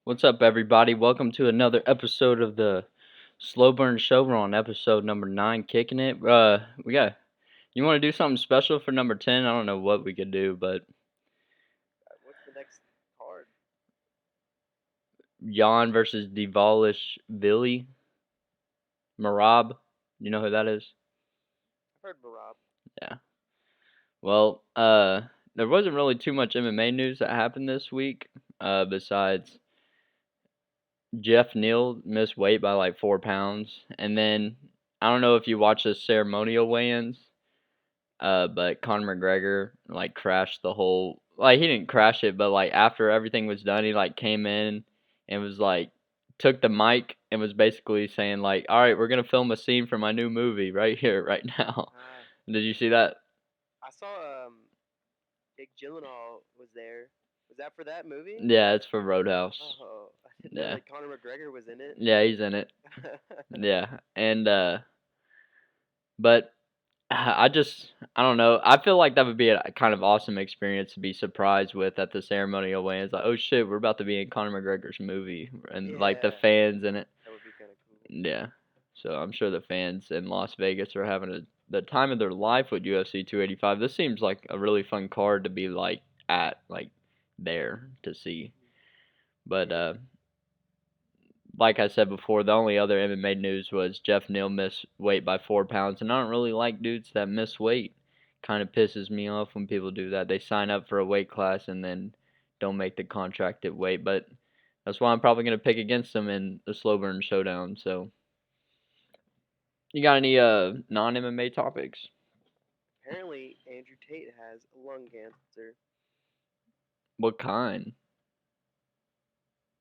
What's up, everybody? Welcome to another episode of the Slowburn Show. We're on episode number 9, kicking it. You want to do something special for number 10? I don't know what we could do, but What's the next card? Jan versus Devalish Billy Marab. You know who that is? I've heard Marab. Yeah. Well, there wasn't really too much MMA news that happened this week, besides Neal missed weight by like 4 pounds, and then I don't know if you watched the ceremonial weigh-ins. But Conor McGregor like crashed the whole, like, he didn't crash it, but like after everything was done, he like came in and was like took the mic and was basically saying like, "All right, we're gonna film a scene for my new movie right here, right now." Did you see that? I saw Jake Gyllenhaal was there. Was that for that movie? Yeah, it's for Roadhouse. Oh, I didn't know Yeah, like Conor McGregor was in it. yeah, he's in it. Yeah, and but I don't know. I feel like that would be a kind of awesome experience to be surprised with at the ceremonial weigh-ins. Like, oh shit, we're about to be in Conor McGregor's movie, and like the Yeah, fans in it. that would be kind of cool. Yeah. So I'm sure the fans in Las Vegas are having the time of their life with UFC 285. This seems like a really fun card to be like at, like, there to see. But like I said before, the only other MMA news was Neal missed weight by 4 pounds, and I don't really like dudes that miss weight. Kind of pisses me off when people do that. They sign up for a weight class and then don't make the contracted weight, but that's why I'm probably going to pick against them in the Slowburn Showdown. So, you got any non-MMA topics? Apparently, Andrew Tate has lung cancer. What kind?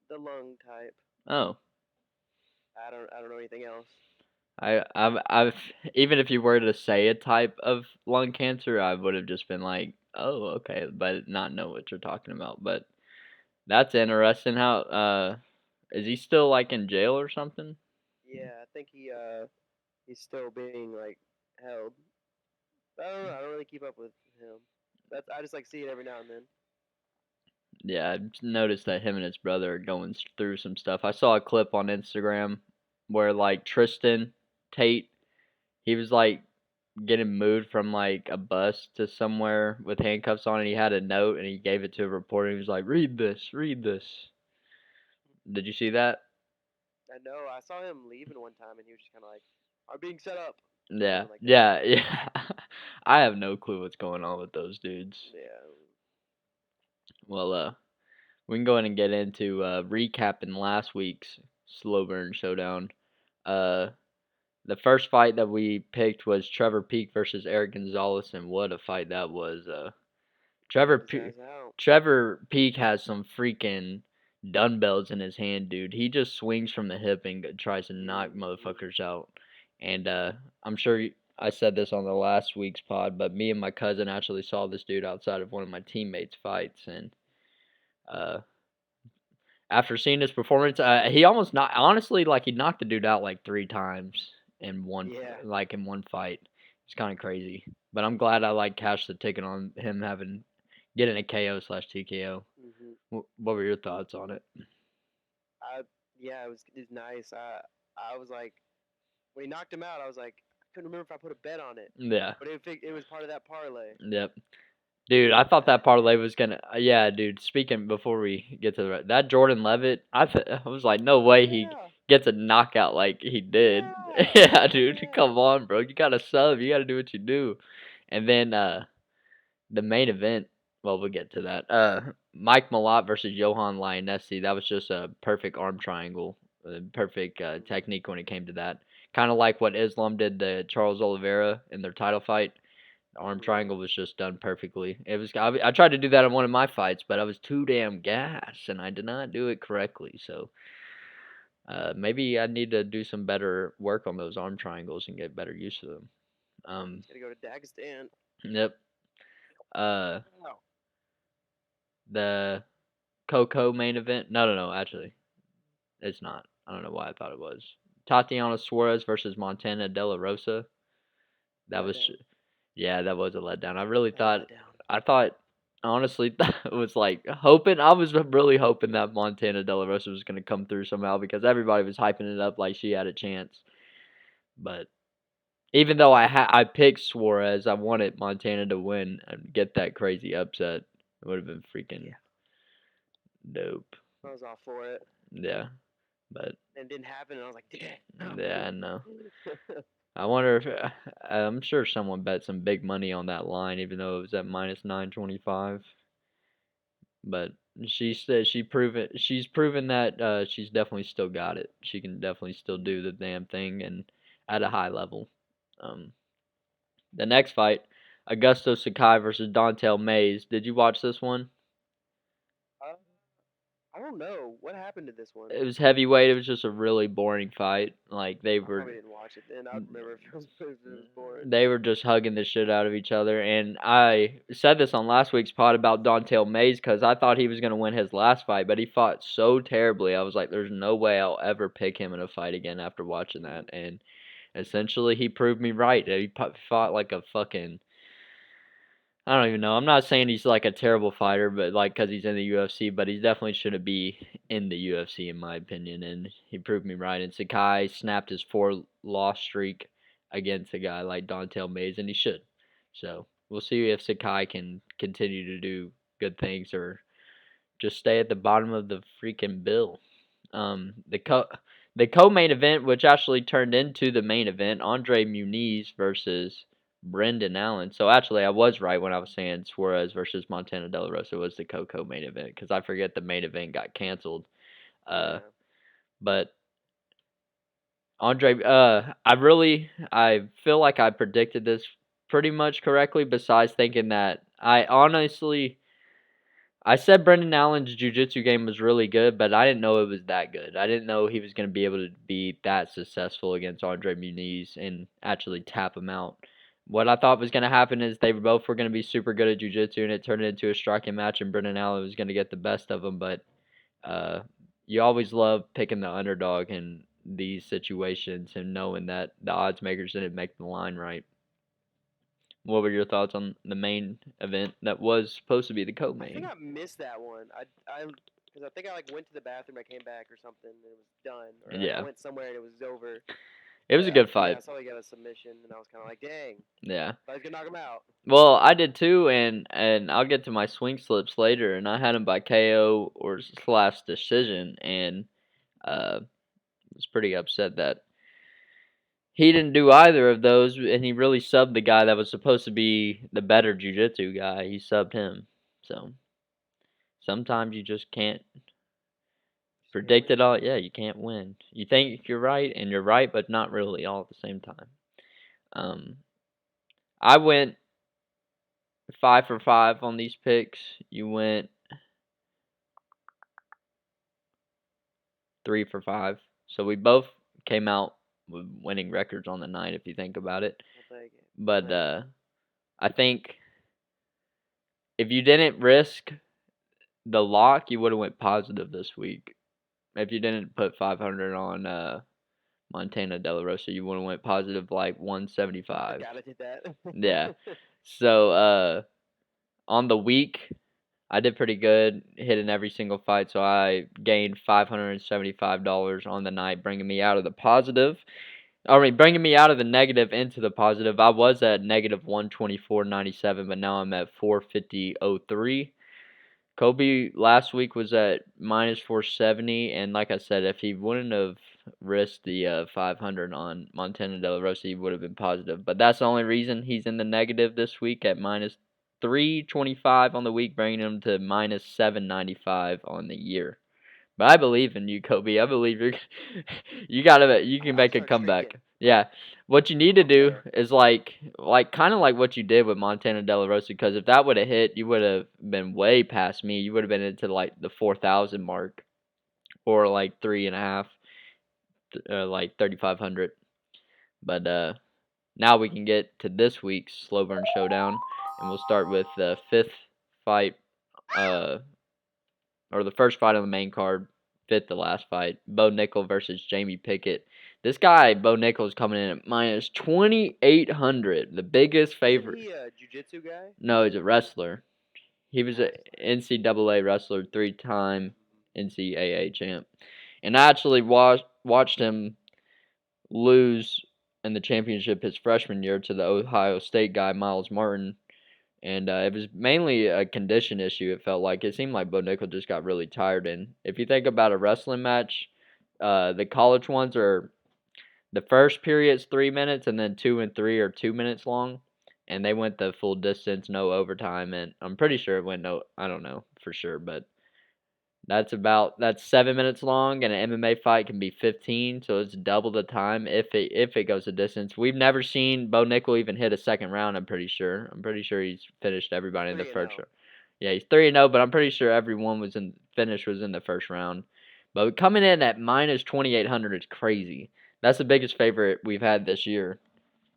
The lung type. Oh, I don't know anything else. I've even if you were to say a type of lung cancer, I would have just been like, oh, okay, but not know what you're talking about. But that's interesting. How is he still like in jail or something? Yeah, I think he's still being like held. I don't know. I don't really keep up with him. I just like see it every now and then. Yeah, I noticed that him and his brother are going through some stuff. I saw a clip on Instagram where like Tristan Tate, he was like getting moved from like a bus to somewhere with handcuffs on, and he had a note and he gave it to a reporter. He was like, "Read this, read this." Did you see that? I know. I saw him leaving one time, and he was just kind of like, "I'm being set up," or Yeah, something like that. yeah, yeah. I have no clue what's going on with those dudes. Yeah. Well, we can go ahead and get into recapping last week's Slowburn Showdown. Uh, the first fight that we picked was Trevor Peek versus Eric Gonzalez, and what a fight that was. Trevor Knocked his Pe- ass out. Trevor Peek has some freaking dumbbells in his hand, dude. He just swings from the hip and tries to knock motherfuckers out. And I'm sure I said this on the last week's pod, but me and my cousin actually saw this dude outside of one of my teammates' fights, and uh, after seeing his performance, he almost not honestly like he knocked the dude out like 3 times in one Yeah. in one fight. It's kind of crazy, but I'm glad I like cashed the ticket on him getting a KO slash TKO. What were your thoughts on it? I yeah, it was nice. I was like, when he knocked him out, I was like, I couldn't remember if I put a bet on it, Yeah. but it was part of that parlay. Yep. Dude, I thought that parlay was gonna. Yeah, dude. Speaking before we get to that Jordan Levitt, I was like, no way he Yeah. gets a knockout like he did. Yeah. Yeah, dude. Yeah. Come on, bro. You gotta sub. You gotta do what you do. And then the main event. Well, we'll get to that. Mike Malott versus Johan Lionesi. That was just a perfect arm triangle. Perfect technique when it came to that. Kind of like what Islam did to Charles Oliveira in their title fight. The arm triangle was just done perfectly. It was. I tried to do that in one of my fights, but I was too damn gassed, and I did not do it correctly. So maybe I need to do some better work on those arm triangles and get better use of them. Gotta go to Dagestan. Yep. Uh, Oh. the Coco main event. No, no, no. Actually, it's not. I don't know why I thought it was. Tatiana Suarez versus Montana De La Rosa. That was, Letdown. yeah, that was a letdown. I really That was a thought. letdown. I thought honestly was like hoping. I was really hoping that Montana De La Rosa was gonna come through somehow because everybody was hyping it up like she had a chance. But even though I picked Suarez, I wanted Montana to win and get that crazy upset. It would have been freaking dope. I was all for it. Yeah, but And it didn't happen, and I was like, damn. yeah, I know. I wonder if I'm sure someone bet some big money on that line, even though it was at minus 925. But she said she's proven that she's definitely still got it. She can definitely still do the damn thing and at a high level. Um, the next fight, Augusto Sakai versus Dontel Mays. Did you watch this one? uh, I don't know what happened to this one. It was heavyweight. It was just a really boring fight. Like I probably didn't watch it then. I'd remember if it was boring. they were just hugging the shit out of each other. And I said this on last week's pod about Dontel Mays because I thought he was going to win his last fight, but he fought so terribly. I was like, there's no way I'll ever pick him in a fight again after watching that. And essentially, he proved me right. He fought like a fucking. I don't even know. I'm not saying he's like a terrible fighter, but like because he's in the UFC, but he definitely shouldn't be in the UFC in my opinion. And he proved me right. And Sakai snapped his 4 loss streak against a guy like Dontel Mays, and he should. So we'll see if Sakai can continue to do good things or just stay at the bottom of the freaking bill. Um, the co the co-main event, which actually turned into the main event, Andre Muniz versus Brendan Allen. So actually, I was right when I was saying Suarez versus Montana De La Rosa was the co-main event because I forget the main event got canceled. Yeah. But Andre, I feel like I predicted this pretty much correctly. Besides thinking that I said Brendan Allen's jiu-jitsu game was really good, but I didn't know it was that good. I didn't know he was going to be able to be that successful against Andre Muniz and actually tap him out. What I thought was going to happen is they both were going to be super good at jiu-jitsu, and it turned into a striking match, and Brendan Allen was going to get the best of him. But uh, you always love picking the underdog in these situations and knowing that the odds makers didn't make the line right. What were your thoughts on the main event that was supposed to be the I think co-main? I missed that one. Because I think I like went to the bathroom, I came back or something, and it was done. Or I Yeah, went somewhere and it was over. it was a good Yeah, I fight. saw he got a submission, and I was kind of like, dang, Yeah. I was gonna knock him out. Well, I did too, and I'll get to my swing slips later, and I had him by KO or slash decision, and was pretty upset that he didn't do either of those, and he really subbed the guy that was supposed to be the better jiu-jitsu guy. He subbed him, so sometimes you just can't predict it all. Yeah, you can't win. You think you're right, and you're right, but not really all at the same time. Um, I went 5 for 5 on these picks. You went 3 for 5. So we both came out with winning records on the night, if you think about it. I'll take it. But Nice. I think if you didn't risk the lock, you would have went positive this week. If you didn't put 500 on Montana De La Rosa, you would have went positive like 175. Forgot I did that. Yeah. So on the week, I did pretty good, hitting every single fight. So I gained $575 on the night, bringing me out of the positive. I mean, bringing me out of the negative into the positive. I was at negative 124.97, but now I'm at 450.03. Kobe last week was at minus 470, and like I said, if he wouldn't have risked the 500 on Montana De La Rosa, he would have been positive. But that's the only reason he's in the negative this week at minus 325 on the week, bringing him to minus 795 on the year. But I believe in you, Kobe. I believe you can I'll make a start comeback. streaking. Yeah. What you need to I'm do there. is kind of like what you did with Montana De La Rosa, because if that would have hit, you would have been way past me. You would have been into like the 4,000 mark or like 3.5, like 3,500. But now we can get to this week's Slowburn Showdown, and we'll start with the fifth fight, uh, or the first fight on the main card, fifth to last fight, Bo Nickel versus Jamie Pickett. This guy, Bo Nickel, is coming in at minus 2,800, the biggest Isn't favorite. he a jiu-jitsu guy? No, he's a wrestler. He was a NCAA wrestler, 3-time NCAA champ. And I actually watched him lose in the championship his freshman year to the Ohio State guy, Miles Martin. And it was mainly a condition issue, it felt like. It seemed like Bo Nickel just got really tired. And if you think about a wrestling match, the college ones are the first period's 3 minutes, and then 2 and 3 are 2 minutes long. And they went the full distance, no overtime. And I'm pretty sure it went no, I don't know for sure, but that's 7 minutes long, and an MMA fight can be 15, so it's double the time if it goes a distance. We've never seen Bo Nickel even hit a second round. I'm pretty sure. I'm pretty sure he's finished everybody in the first round. Yeah, he's 3-0, but I'm pretty sure everyone was in the first round. But coming in at minus 2,800 is crazy. That's the biggest favorite we've had this year.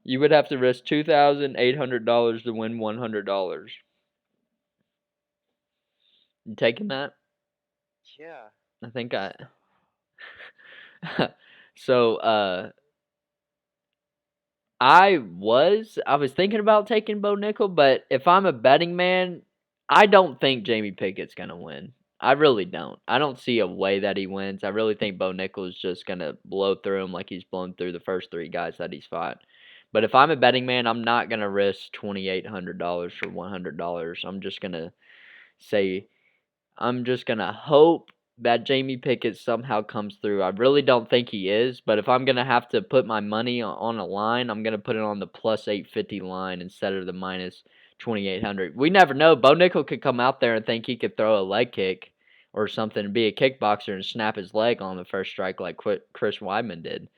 You would have to risk $2,800 to win $100. You taking that? Yeah. I think so I was thinking about taking Bo Nickel, but if I'm a betting man, I don't think Jamie Pickett's gonna win. I really don't. I don't see a way that he wins. I really think Bo Nickel is just gonna blow through him like he's blown through the first 3 guys that he's fought. But if I'm a betting man, I'm not gonna risk $2,800 for $100. I'm just gonna hope that Jamie Pickett somehow comes through. I really don't think he is, but if I'm gonna have to put my money on a line, I'm gonna put it on the plus 850 line instead of the minus 2,800. We never know. Bo Nickel could come out there and think he could throw a leg kick or something and be a kickboxer and snap his leg on the first strike like Chris Weidman did,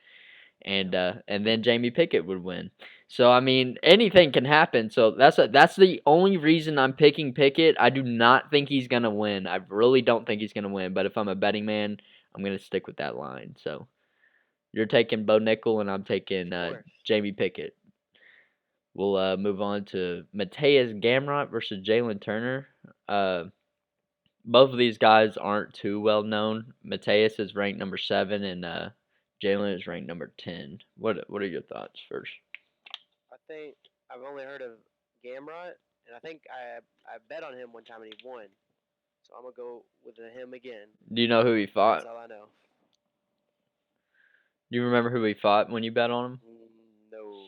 and then Jamie Pickett would win. So I mean, anything can happen. So that's the only reason I'm picking Pickett. I do not think he's gonna win. I really don't think he's gonna win. But if I'm a betting man, I'm gonna stick with that line. So you're taking Bo Nickel, and I'm taking Jamie Pickett. We'll move on to Mateusz Gamrot versus Jalin Turner. Both of these guys aren't too well known. Mateusz is ranked number 7, and Jalin is ranked number 10. What are your thoughts first? I think I've only heard of Gamrot, and I think I bet on him one time and he won. So I'm gonna go with him again. Do you know who he fought? That's all I know. Do you remember who he fought when you bet on him? No.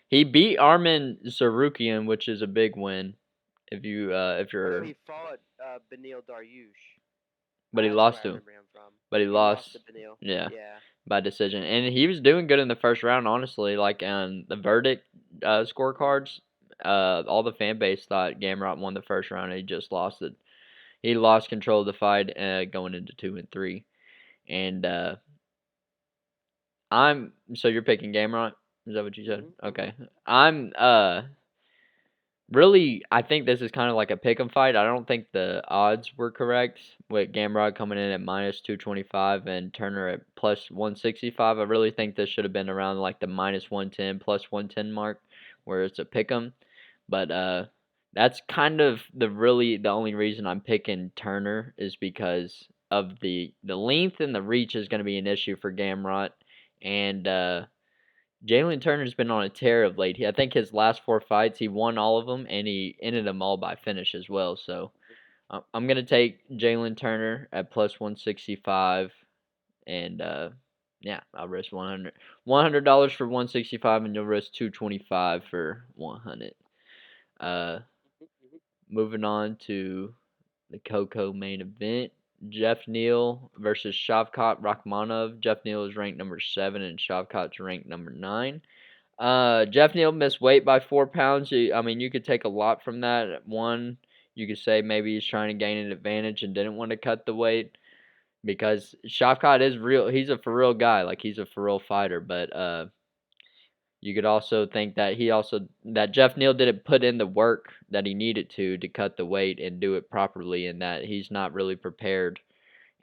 He beat Arman Sarukian, which is a big win. If you're. He fought Beneil Dariush. But he lost to him. But he lost to Beneil. Yeah. By decision, and he was doing good in the first round. Honestly, like on the verdict scorecards, all the fan base thought Gamrot won the first round. And he just lost it. He lost control of the fight going into 2 and 3, and so you're picking Gamrot. Is that what you said? Mm-hmm. Okay. I'm really, I think this is kind of like a pick'em fight. I don't think the odds were correct with Gamrot coming in at minus 225 and Turner at plus 165. I really think this should have been around like the minus 110, plus 110 mark, where it's a pick'em. But that's kind of the only reason I'm picking Turner is because of the length and the reach is going to be an issue for Gamrot, and Jalin Turner's been on a tear of late. I think his last 4 fights, he won all of them, and he ended them all by finish as well. So I'm going to take Jalin Turner at plus 165, and yeah, I'll risk $100 for 165, and you'll risk 225 for 100. Moving on to the Coco main event. Geoff Neal versus Shavkat Rakhmonov. Geoff Neal is ranked number 7 and Shavkat's ranked number 9. Geoff Neal missed weight by 4 pounds. I mean, you could take a lot from that. One, you could say maybe he's trying to gain an advantage and didn't want to cut the weight because Shavkat is real. He's a for real guy. Like, he's a for real fighter. But you could also think that that Geoff Neal didn't put in the work that he needed to cut the weight and do it properly, and that he's not really prepared.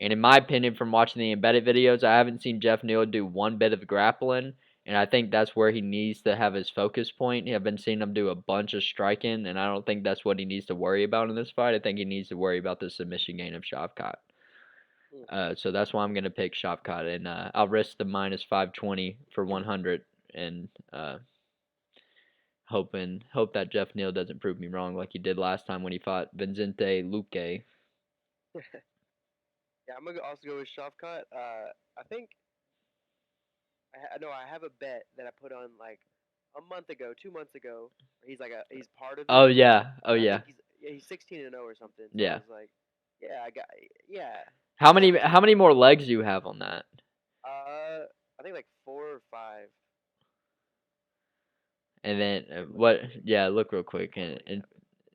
And in my opinion, from watching the embedded videos, I haven't seen Geoff Neal do one bit of grappling, and I think that's where he needs to have his focus point. I've been seeing him do a bunch of striking, and I don't think that's what he needs to worry about in this fight. I think he needs to worry about the submission gain of Shavkat. So that's why I'm going to pick Shavkat, and I'll risk the minus 520 for 100 and Hope that Geoff Neal doesn't prove me wrong like he did last time when he fought Vincente Luque. Yeah, I'm gonna also go with Shavkat. I think I have a bet that I put on like a month ago, 2 months ago. He's he's part of it. Oh yeah, oh And I yeah, think he's 16-0 or something. So I yeah. was like, yeah, I got yeah. How I like many more legs do you have on that? I think like 4 or 5. And then Look what? real quick. Yeah, look real quick Hold on, let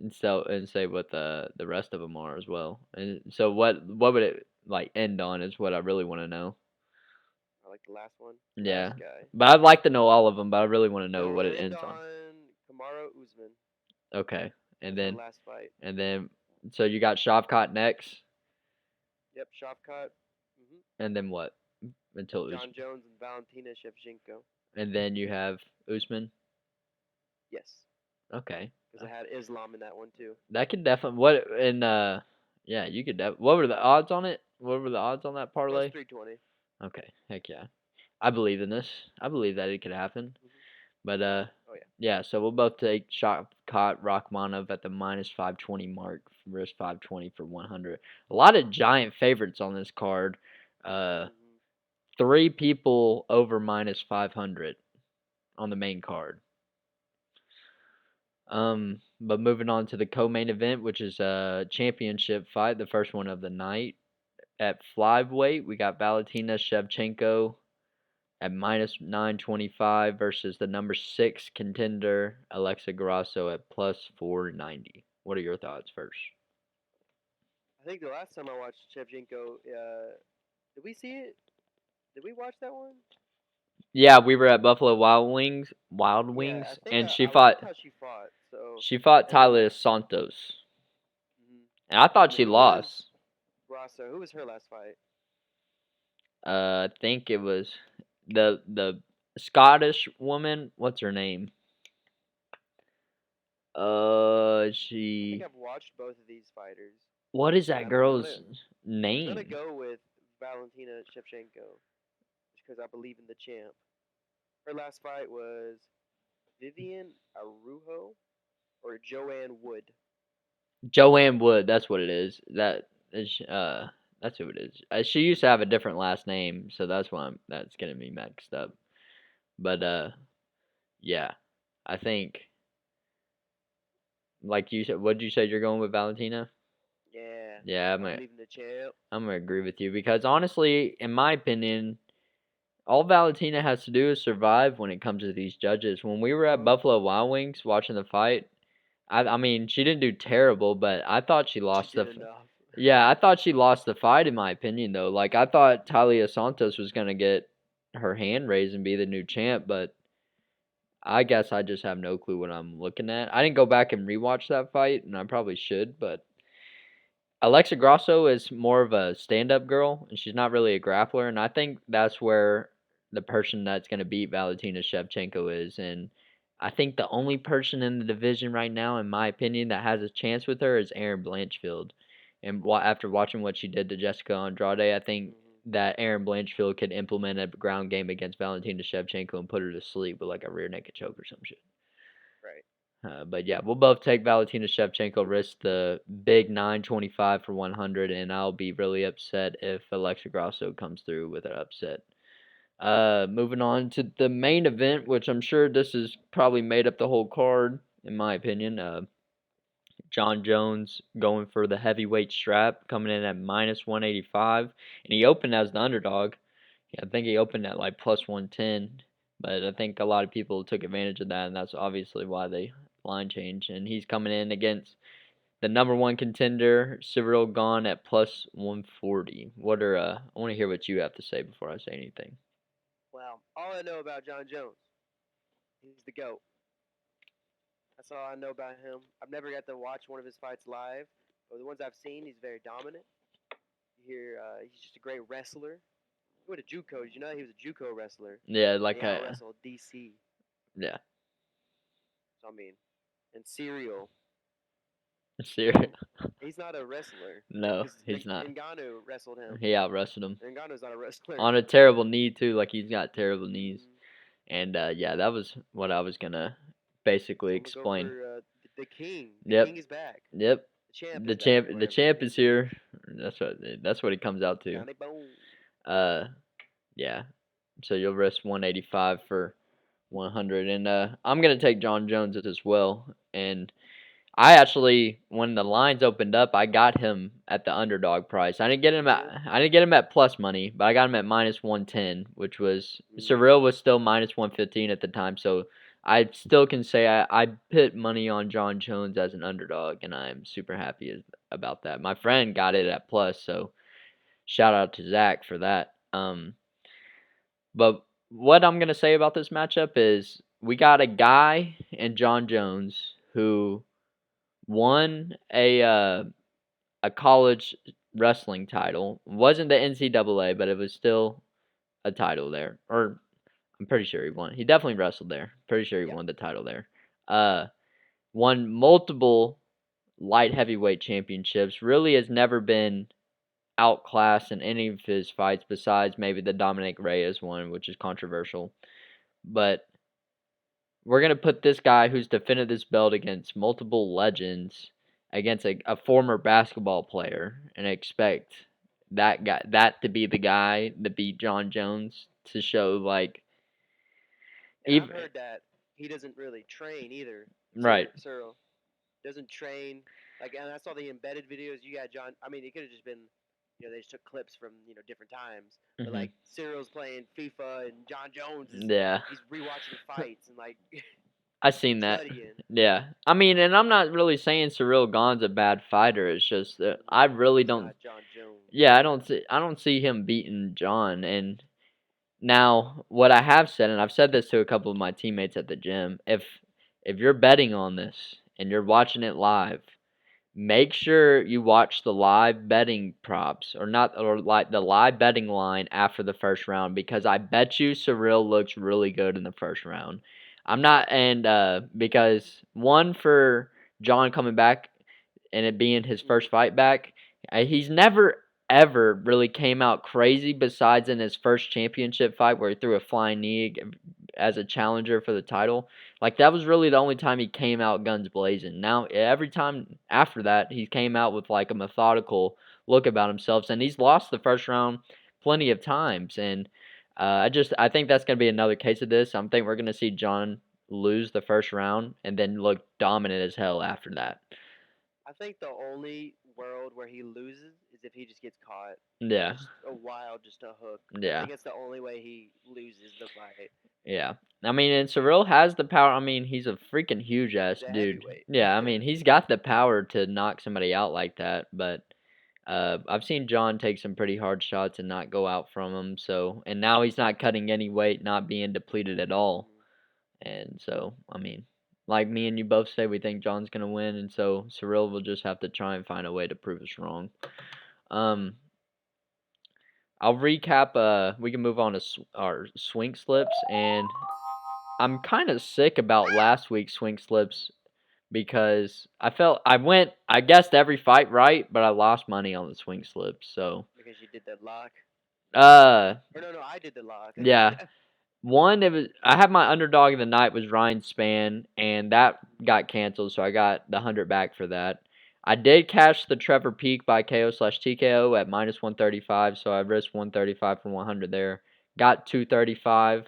me have and say what the rest of them are as well. And so what would it like end on is what I really want to know. I like the last one. Yeah, Last guy. but I'd like to know all of them. But I really want to know It'll what it end ends on. on Kamaru Usman. Okay, and That's our then last fight. and then so you got Shavkat next, Yep, Shavkat. and then what until John Jones and Valentina Shevchenko. and then you have Usman. Yes, Okay, because I had Islam in that one too. that could definitely what and yeah you could what were the odds on it? What were the odds on that It was parlay? 320. Okay, heck yeah. I believe in this. I believe that it could happen. But Oh yeah. yeah. So we'll both take Shavkat Rakhmonov at the minus 520 mark, risk 520 for 100. A lot of giant favorites on this card. Uh, 3 people over minus 500 on the main card. But moving on to the co-main event, which is a championship fight, the first one of the night. At flyweight, we got Valentina Shevchenko at minus 925 versus the number 6 contender Alexa Grasso at plus 490. What are your thoughts first? I think the last time I watched Shevchenko, did we see it? Did we watch that one? Yeah, we were at Buffalo Wild Yeah, I Wings, think and I liked how she fought. So, she fought and then Talia Santos, mhm. and I thought And she who was lost. Grasso? Who was her last fight? I think it was the Scottish woman. What's her name? I think She. I've watched both of these fighters, What is and that I'm girl's gonna name? go with Valentina Shevchenko because I believe in the champ. Her last fight was Vivian Arujo or Joanne Wood. Joanne Wood. That's what it is. That is. That's who it is. She used to have a different last name, so that's why that's getting me mixed up. But yeah, I think like you said. What did you say? You're going with Valentina? Yeah, Yeah, I believe in the champ. I'm gonna agree with you because honestly, in my opinion, all Valentina has to do is survive when it comes to these judges. When we were at Buffalo Wild Wings watching the fight, I mean, she didn't do terrible, but I thought she She lost did enough. yeah, I thought she lost the fight in my opinion though. Like I thought Talia Santos was gonna get her hand raised and be the new champ, but I guess I just have no clue what I'm looking at. I didn't go back and rewatch that fight, and I probably should, but Alexa Grasso is more of a stand-up girl, and she's not really a grappler, and I think that's where the person that's going to beat Valentina Shevchenko is, and I think the only person in the division right now, in my opinion, that has a chance with her is Erin Blanchfield. And after watching what she did to Jessica Andrade, I think that Erin Blanchfield could implement a ground game against Valentina Shevchenko and put her to sleep with like a rear naked choke or some shit. Right. But yeah, we'll both take Valentina Shevchenko, risk the big 925 for 100, and I'll be really upset if Alexa Grasso comes through with an upset. Moving on to the main event, which I'm sure this is probably made up the whole card, in my opinion. John Jones going for the heavyweight strap, coming in at minus 185, and he opened as the underdog. Yeah, I think he opened at like plus 110, but I think a lot of people took advantage of that, and that's obviously why they line change. And he's coming in against the number 1 contender, Ciryl Gane at plus 140. I want to hear what you have to say before I say anything. Well, all I know about John Jones, he's the GOAT. That's all I know about him. I've never got to watch one of his fights live, but the ones I've seen, he's very dominant. You hear, he's just a great wrestler. He went to JUCO. Did you know he was a JUCO wrestler? Yeah, He out wrestled DC. Yeah. So I mean, and Ciryl. Ciryl. He's not a wrestler. No, Because he's not. Ngannou wrestled him. He out wrestled him. Ngannou's not a wrestler. On a terrible knee too, like he's got terrible knees. And yeah, that was what I was gonna basically So I'm gonna go explain. for the king. The Yep. king is back. Yep. The champ The is back. champ, Or the whatever champ it is is. here. That's what he comes out to. Johnny Boom. Uh, yeah. So you'll risk 185 for 100, and I'm gonna take John Jones as well. And I actually, when the lines opened up, I got him at the underdog price. I didn't get him at plus money, but I got him at minus 110, which was Ciryl was still minus 115 at the time. So I still can say I put money on John Jones as an underdog, and I'm super happy about that. My friend got it at plus, so shout out to Zach for that. But what I'm gonna say about this matchup is we got a guy in John Jones who won a college wrestling title. Wasn't the NCAA, but it was still a title there. Or I'm pretty sure he won. He definitely wrestled there. Pretty sure he Yep. won the title there. Won multiple light heavyweight championships. Really has never been outclassed in any of his fights besides maybe the Dominic Reyes one, which is controversial. But we're going to put this guy who's defended this belt against multiple legends against a former basketball player and expect that to be the guy that beat John Jones to show like And I've even heard that he doesn't really train either. right. Ciryl doesn't train. Like, and I saw the embedded videos. You got John. I mean, it could have just been, they just took clips from different times. But Hmm. like Cyril's playing FIFA and John Jones is Yeah. he's rewatching fights and like I seen that. studying. Yeah. I mean, and I'm not really saying Ciryl Gane's a bad fighter. It's just that I really He's don't. not John Jones. Yeah, I don't see him beating John. And now, what I have said, and I've said this to a couple of my teammates at the gym, if you're betting on this and you're watching it live, make sure you watch the live betting props or like the live betting line after the first round because I bet you Ciryl looks really good in the first round. I'm not and because one for John coming back and it being his first fight back, he's never ever really came out crazy besides in his first championship fight where he threw a flying knee as a challenger for the title. Like that was really the only time he came out guns blazing. Now every time after that, he came out with like a methodical look about himself, and he's lost the first round plenty of times. And I think that's gonna be another case of this. I think we're gonna see John lose the first round and then look dominant as hell after that. I think the only world where he loses is if he just gets caught. Yeah, Just a hook. I yeah. think it's the only way he loses the fight. Yeah. I mean, and Ciryl has the power. I mean, he's a freaking huge ass He's a dude. heavyweight. Yeah, I mean, he's got the power to knock somebody out like that, but I've seen John take some pretty hard shots and not go out from him. So, and now he's not cutting any weight, not being depleted at all. And so, I mean, like me and you both say, we think John's gonna win, and so Ciryl will just have to try and find a way to prove us wrong. Um, I'll recap. We can move on to our swing slips, and I'm kind of sick about last week's swing slips because I guessed every fight right, but I lost money on the swing slips. So, Because you did that lock. uh, Or no, I did the lock. yeah. I had my underdog of the night was Ryan Spann, and that got canceled, so I got the 100 back for that. I did cash the Trevor Peak by KO/TKO at minus 135, so I risked 135 from 100 there. Got 235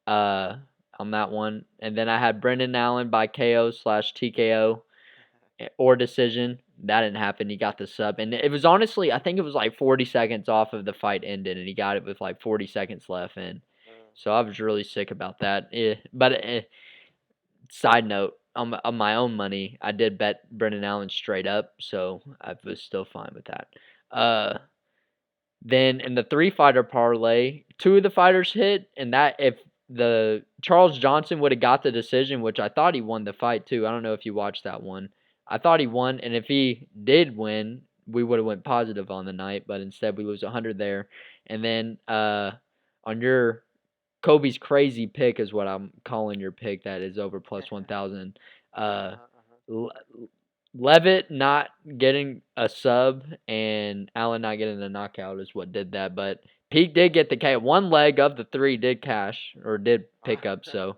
uh, on that one. And then I had Brendan Allen by KO/TKO or decision. That didn't happen. He got the sub. And it was honestly, I think it was like 40 seconds off of the fight ended, and he got it with like 40 seconds left. And so I was really sick about that. Side note, on my own money, I did bet Brendan Allen straight up, so I was still fine with that. Then in the 3-fighter parlay, 2 of the fighters hit, and that if the Charles Johnson would have got the decision, which I thought he won the fight too. I don't know if you watched that one. I thought he won, and if he did win, we would have went positive on the night, but instead we lose 100 there. And then on your Kobe's crazy pick is what I'm calling your pick that is over plus 1,000. Levitt not getting a sub and Allen not getting a knockout is what did that. But Peak did get the K. One leg of the 3 did cash or did pick up. So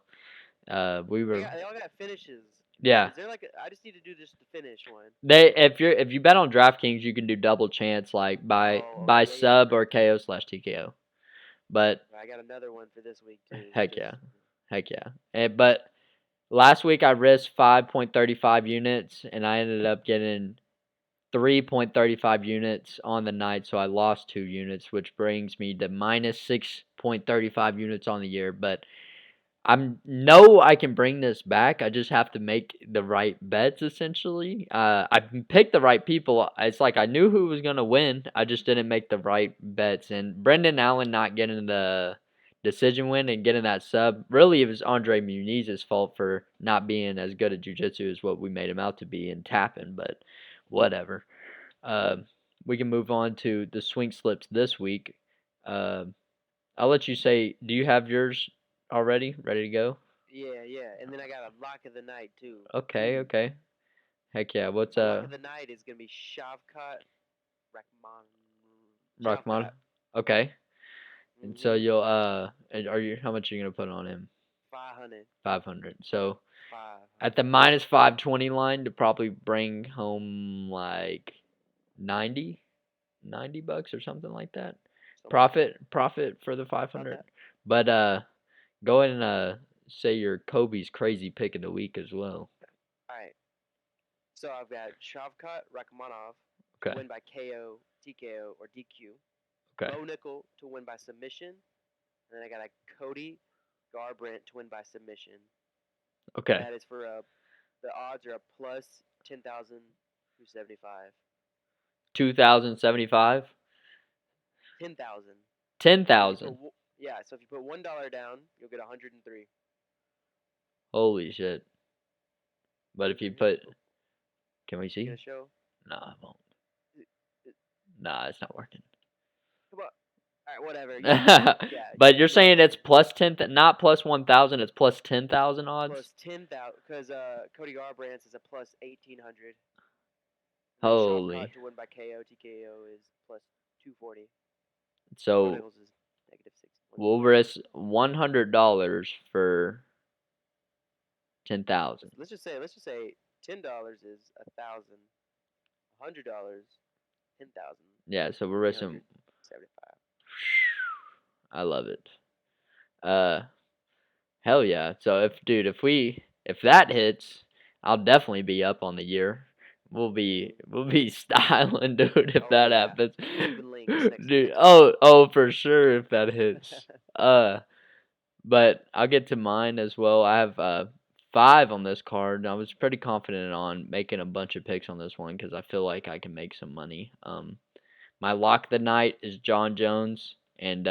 We were They all got finishes. yeah. Is there like I just need to do just the finish one? They if you bet on DraftKings, you can do double chance like by Oh, okay, yeah, yeah. sub or KO/TKO. But I got another one for this week too. heck yeah, heck yeah. But last week I risked 5.35 units and I ended up getting 3.35 units on the night, so I lost 2 units, which brings me to minus 6.35 units on the year. But I can bring this back. I just have to make the right bets. Essentially, I picked the right people. It's like I knew who was gonna win. I just didn't make the right bets. And Brendan Allen not getting the decision win and getting that sub, really, it was Andre Muniz's fault for not being as good at jiu-jitsu as what we made him out to be and tapping. But whatever. Uh, we can move on to the swing slips this week. Uh, I'll let you say. Do you have yours already? Ready to go? Yeah, yeah. And then I got a lock of the night too. Okay, okay. Heck yeah. What's My lock of the night is gonna be Shavkat, Rakhmonov? Shavkat. Okay. And so Mhm. you'll and are you how much are you gonna put on him? 500. 500. So at 500. the minus 520 line to probably bring home like 90, $90 or something like that. Something like that. Profit for the About 500. that. But go ahead and say your Kobe's crazy pick of the week as well. All right. So I've got Shavkat Rakhmonov to Okay. win by KO, TKO, or DQ. Okay. Bo Nickel to win by submission. And then I got a Cody Garbrandt to win by submission. Okay. That is for the odds are a plus 10,275. 2,075. 10,000. 10,000. Yeah, so if you put $1 down, you'll get 103. Holy shit. But if you put, can we see? Gonna show? Nah, I won't. Nah, it's not working. Come on. All right, whatever. Yeah, But you're saying it's plus 10, not plus 1,000, it's plus 10,000 odds? plus 10,000, because Cody Garbrandt is a plus 1,800. Holy. Shavkat to win by KO, TKO is plus 240. So Nichols is negative 6. we'll risk $100 for 10,000. Let's just say $10 is 1,000. $100, 10,000. Yeah, so we're risking 75. I love it. Hell yeah. So if that hits, I'll definitely be up on the year. We'll be styling, dude, if that happens. Dude, for sure if that hits. But I'll get to mine as well. I have 5 on this card. I was pretty confident on making a bunch of picks on this one because I feel like I can make some money. My lock of the night is John Jones, and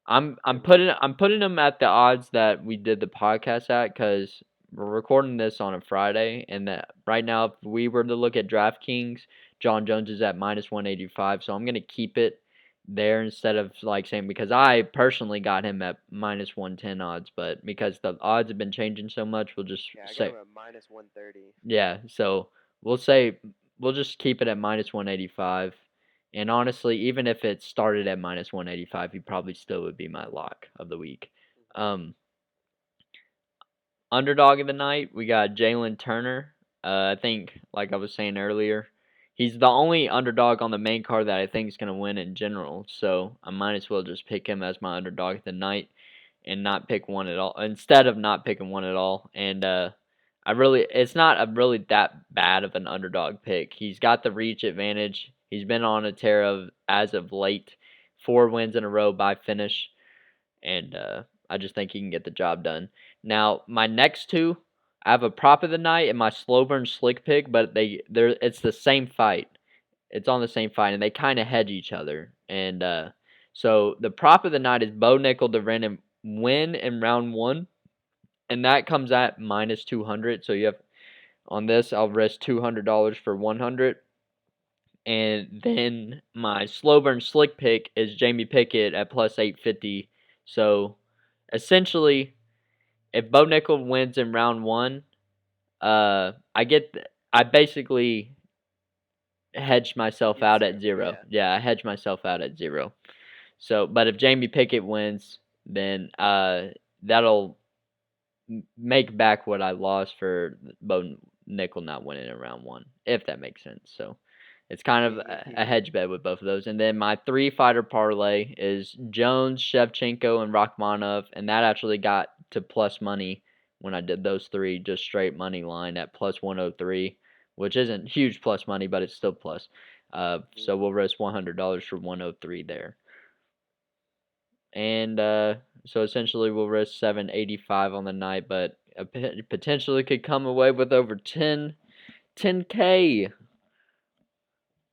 I'm putting him at the odds that we did the podcast at because we're recording this on a Friday, and that right now if we were to look at DraftKings, John Jones is at minus 185, so I'm gonna keep it there instead of like saying because I personally got him at minus 110 odds, but because the odds have been changing so much, we'll just I say got him at minus 130. yeah. So we'll just keep it at minus 185. And honestly, even if it started at minus 185, he probably still would be my lock of the week. Underdog of the night, we got Jalin Turner. I think, like I was saying earlier, he's the only underdog on the main card that I think is going to win in general. So I might as well just pick him as my underdog of the night and not pick one at all. Instead of not picking one at all. And it's not a really that bad of an underdog pick. He's got the reach advantage. He's been on a tear as of late, 4 wins in a row by finish, and I just think he can get the job done. Now, my next 2, I have a prop of the night and my Slowburn slick pick, but it's the same fight. It's on the same fight, and they kind of hedge each other. And so the prop of the night is Bo Nickel to win in round 1, and that comes at minus 200. So you have on this, I'll risk $200 for 100. And then my Slowburn slick pick is Jamie Pickett at plus 850. So essentially, if Bo Nickel wins in round 1, I basically hedge myself out at 0. Yeah, I hedge myself out at 0. So, but if Jamie Pickett wins, then that'll make back what I lost for Bo Nickel not winning in round 1, if that makes sense. So it's kind of a hedge bet with both of those. And then my 3-fighter parlay is Jones, Shevchenko, and Rakhmonov, and that actually got to plus money when I did those 3, just straight money line at plus 103, which isn't huge plus money, but it's still plus. So we'll risk $100 for 103 there. And so essentially we'll risk 785 on the night, but potentially could come away with over 10K.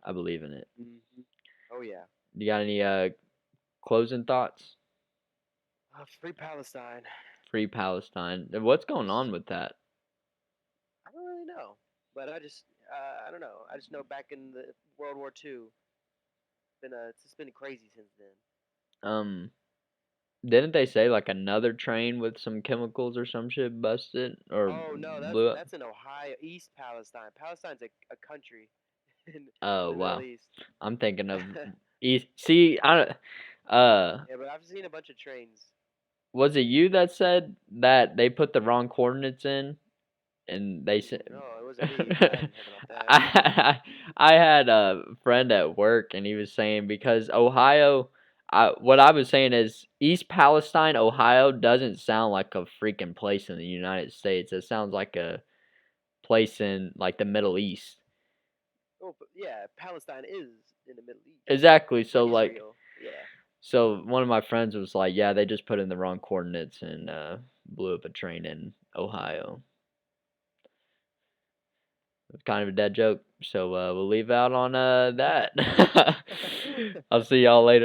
I believe in it. Mm-hmm. Oh yeah. You got any closing thoughts? Free Palestine. Free Palestine. What's going on with that? I don't really know, but I don't know. I just know back in the World War II, it's just been crazy since then. Didn't they say like another train with some chemicals or some shit busted or Oh no, blew up? that's in Ohio, East Palestine. Palestine's a country in Oh the Middle wow, East. I'm thinking of East. See, Yeah, but I've seen a bunch of trains. was it you that said that they put the wrong coordinates in? And they said, No, it wasn't me. I didn't have it off that. I had a friend at work, and he was saying because Ohio, what I was saying is East Palestine, Ohio doesn't sound like a freaking place in the United States. It sounds like a place in like the Middle East. Oh, but yeah, Palestine is in the Middle East. Exactly. So like, Israel. Yeah. so one of my friends was like, yeah, they just put in the wrong coordinates and blew up a train in Ohio. It's kind of a dead joke. So we'll leave out on that. I'll see y'all later.